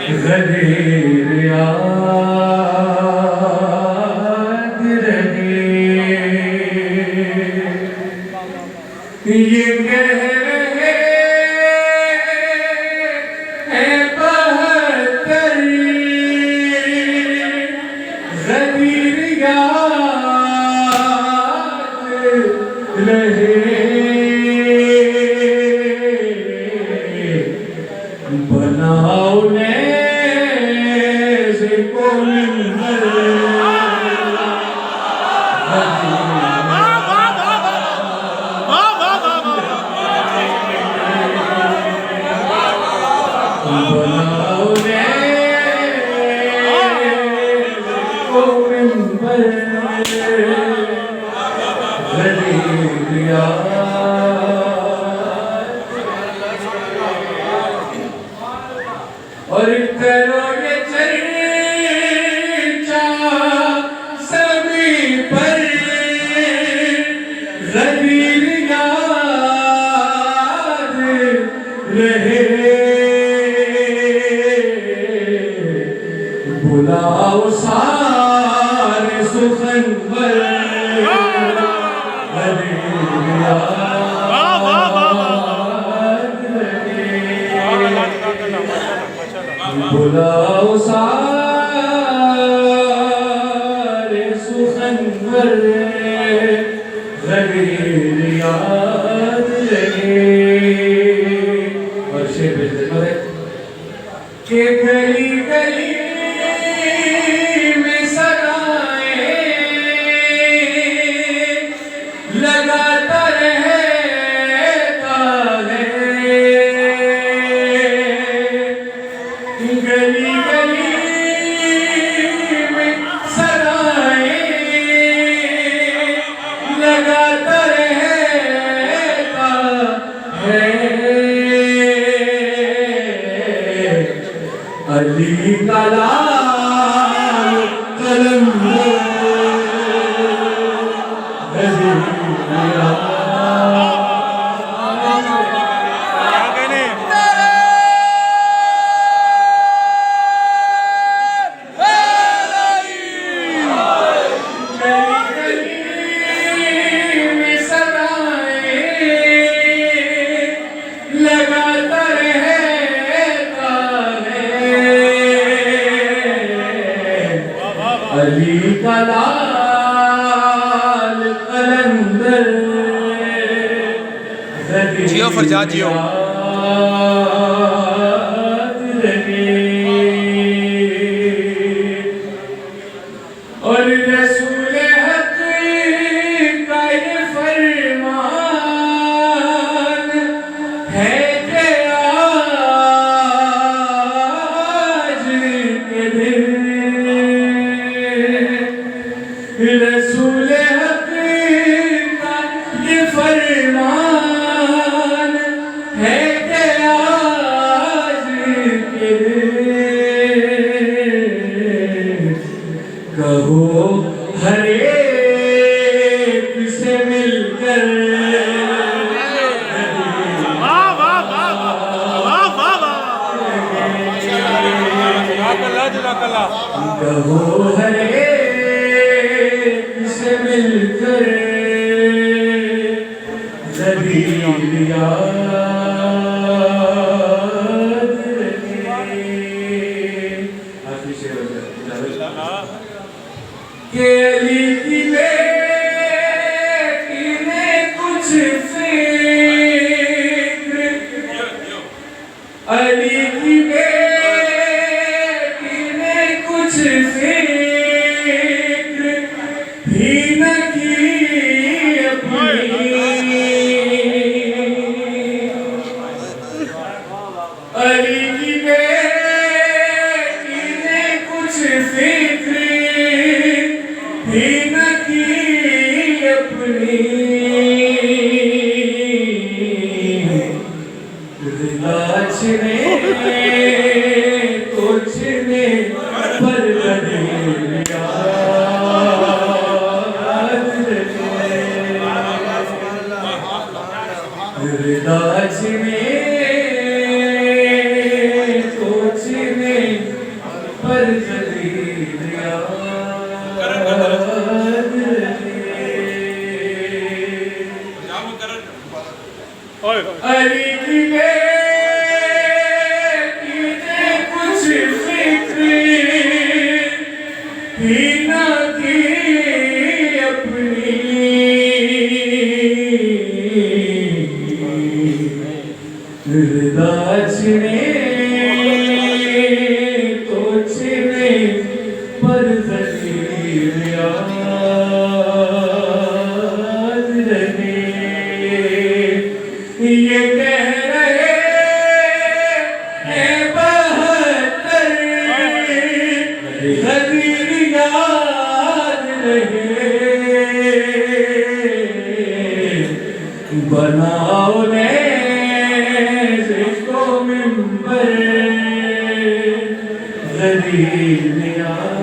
غدیر یاد رہے یہ کہہ رہے ہیں بہتر غدیر یاد رہے بناؤ نیز کو منبر بناؤ نیز کو منبر غدیر یاد اور کرو یہ چرچا سبھی پر غدیر یاد رہے بلاؤ سارے سخنور غدیر یاد بلاؤ سارے سخنور غدیر یاد رہے اور شعر پہ خدمت ہے کہ گلی گلی میں صدائیں لگاتا رہتا ہے گلی گلی میں صدائیں لگاتا رہتا ہے علی کلام قلم علی کا لال قلندر جیو فرجاد جیو اور رسول حق کا یہ فرمان ہے کہ آج کے دن رسول حق کا یہ فرمان ہے کہ آج کے دن کہو ہر ایک سے مل کر کہو ہر ایک سے مل کر غدیر یاد رہے آخری شعر کہ علی کی بیٹی نے کچھ فکر علی کی بیٹی نے کچھ فکر بھی نہ کی اپنی علی کی بیٹی نے کچھ فکر بھی نہ کی اپنی چھنے تو چھنے پر غدیر یاد رہے رضا چھنے تو چھنے رہے بناؤ نیز کو منبر غدیر نیاز